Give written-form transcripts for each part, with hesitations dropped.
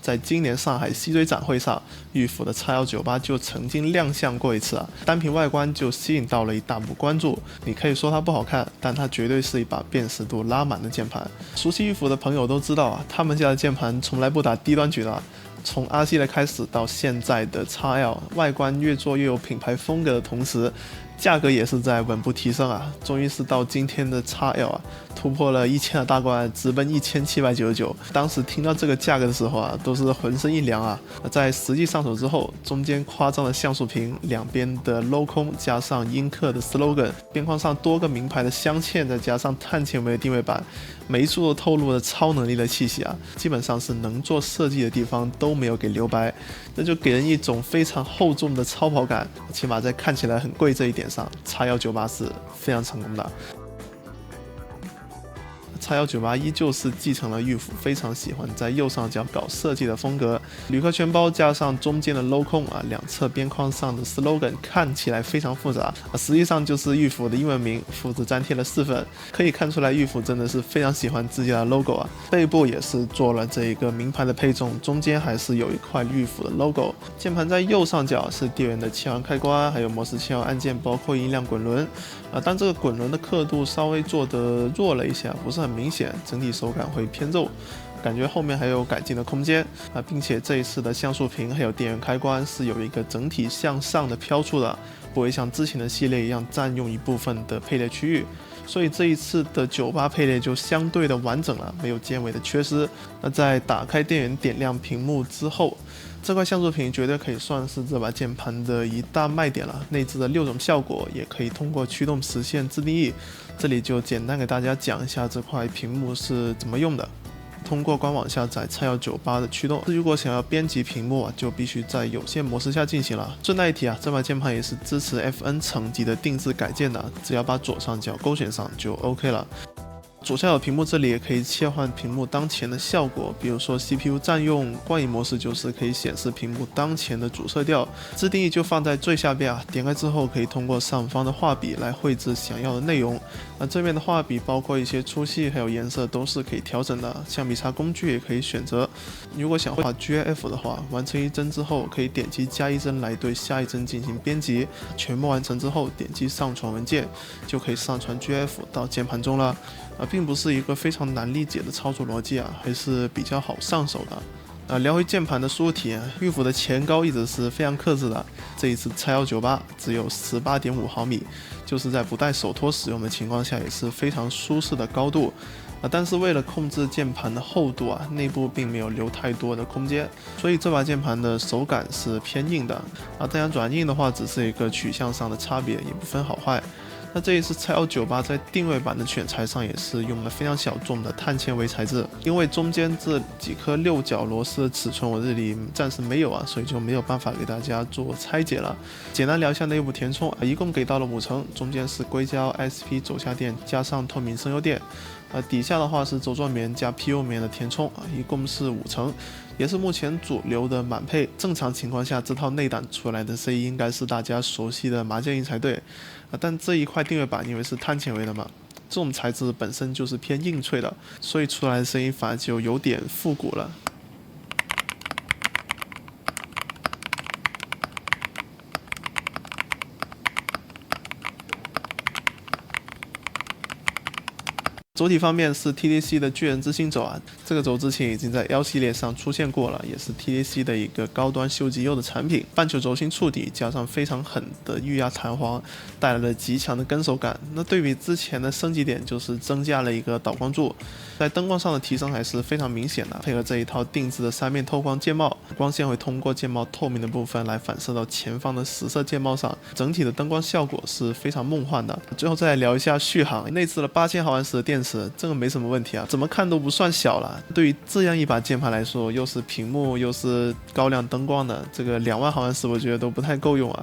在今年上海西追展会上，玉府的 X198 就曾经亮相过一次啊，单凭外观就吸引到了一大波关注。你可以说它不好看，但它绝对是一把辨识度拉满的键盘。熟悉玉府的朋友都知道啊，他们家的键盘从来不打低端局的。从 R 系列开始到现在的 XL， 外观越做越有品牌风格的同时，价格也是在稳步提升啊！终于是到今天的 XL 啊，突破了1000的大关，直奔1799。当时听到这个价格的时候啊，都是浑身一凉啊！在实际上手之后，中间夸张的像素屏，两边的镂空加上英克的 slogan， 边框上多个名牌的镶嵌，再加上碳纤维的定位板，每一处都透露了超能力的气息啊！基本上是能做设计的地方都没有给留白，这就给人一种非常厚重的超跑感。起码在看起来很贵这一点上，X198是非常成功的。X198依旧是继承了玉府非常喜欢在右上角搞设计的风格，铝壳全包加上中间的镂空啊，两侧边框上的 slogan 看起来非常复杂实际上就是玉府的英文名，复制粘贴了4份，可以看出来玉府真的是非常喜欢自家的 logo 啊。背部也是做了这一个名牌的配重，中间还是有一块玉府的 logo。键盘在右上角是电源的切换开关，还有模式切换按键，包括音量滚轮但这个滚轮的刻度稍微做得弱了一些，不是很明显，整体手感会偏肉，感觉后面还有改进的空间并且这一次的像素屏还有电源开关是有一个整体向上的飘出的，不会像之前的系列一样占用一部分的配列区域，所以这一次的98配列就相对的完整了，没有尖尾的缺失。那在打开电源点亮屏幕之后，这块像素屏绝对可以算是这把键盘的一大卖点了，内置的6种效果也可以通过驱动实现自定义。这里就简单给大家讲一下这块屏幕是怎么用的。通过官网下载X198的驱动，如果想要编辑屏幕就必须在有线模式下进行了。顺带一提这把键盘也是支持 FN 层级的定制改键的，只要把左上角勾选上就 OK 了。左下角屏幕这里也可以切换屏幕当前的效果，比如说 CPU 占用，光影模式就是可以显示屏幕当前的主色调，自定义就放在最下边点开之后可以通过上方的画笔来绘制想要的内容。这边的画笔包括一些粗细还有颜色都是可以调整的，橡皮擦工具也可以选择。如果想画 GIF 的话，完成一帧之后可以点击加一帧来对下一帧进行编辑，全部完成之后点击上传文件，就可以上传 GIF 到键盘中了。并不是一个非常难理解的操作逻辑还是比较好上手的。聊回键盘的输入体验，玉府的前高一直是非常克制的，这一次 X198只有 18.5 毫米，就是在不带手托使用的情况下也是非常舒适的高度。但是为了控制键盘的厚度内部并没有留太多的空间，所以这把键盘的手感是偏硬的当然软硬的话只是一个取向上的差别，也不分好坏。那这一次 X198在定位板的选材上也是用了非常小众的碳纤维材质，因为中间这几颗6角螺丝的尺寸我这里暂时没有所以就没有办法给大家做拆解了。简单聊一下内部填充一共给到了5层，中间是硅胶 SP 走下垫加上透明声优垫底下的话是轴状棉加 PU 棉的填充一共是5层，也是目前主流的满配。正常情况下这套内胆出来的声音应该是大家熟悉的麻将音才对但这一块定位板因为是碳纤维的嘛，这种材质本身就是偏硬脆的，所以出来的声音反而就有点复古了。轴体方面是 TDC 的巨人之星轴这个轴之前已经在 L 系列上出现过了，也是 TDC 的一个高端秀级优的产品。半球轴心触底加上非常狠的预压弹簧，带来了极强的跟手感。那对比之前的升级点就是增加了一个导光柱，在灯光上的提升还是非常明显的。配合这一套定制的3面透光键帽，光线会通过键帽透明的部分来反射到前方的实色键帽上，整体的灯光效果是非常梦幻的。最后再来聊一下续航，内置了8000毫安时的电池，这个没什么问题怎么看都不算小了。对于这样一把键盘来说，又是屏幕又是高亮灯光的，这个2万毫安时我觉得都不太够用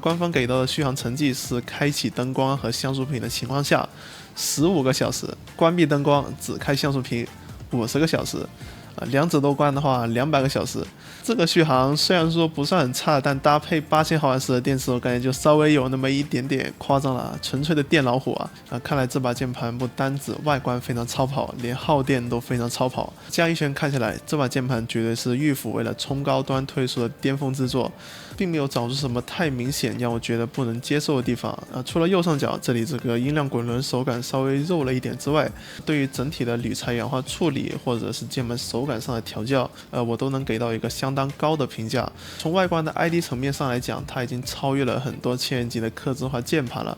官方给到的续航成绩是开启灯光和像素屏的情况下15个小时，关闭灯光只开像素屏50个小时两者都关的话200个小时。这个续航虽然说不算很差，但搭配8000毫安时的电池，我感觉就稍微有那么一点点夸张了，纯粹的电老虎啊！看来这把键盘不单指外观非常超跑，连耗电都非常超跑。这样一圈看下来，这把键盘绝对是玉府为了冲高端推出的巅峰之作，并没有找出什么太明显让我觉得不能接受的地方。除了右上角这里这个音量滚轮手感稍微肉了一点之外，对于整体的铝材氧化处理或者是键盘手感上的调教，我都能给到一个相当高的评价。从外观的 ID 层面上来讲，它已经超越了很多千元级的客制化键盘了。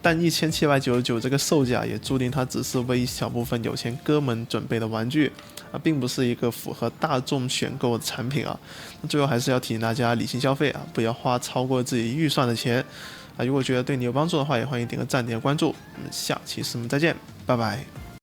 但1799这个售价也注定它只是为一小部分有钱哥们准备的玩具并不是一个符合大众选购的产品啊。最后还是要提醒大家理性消费不要花超过自己预算的钱如果觉得对你有帮助的话，也欢迎点个赞点个关注。我们下期视频再见，拜拜。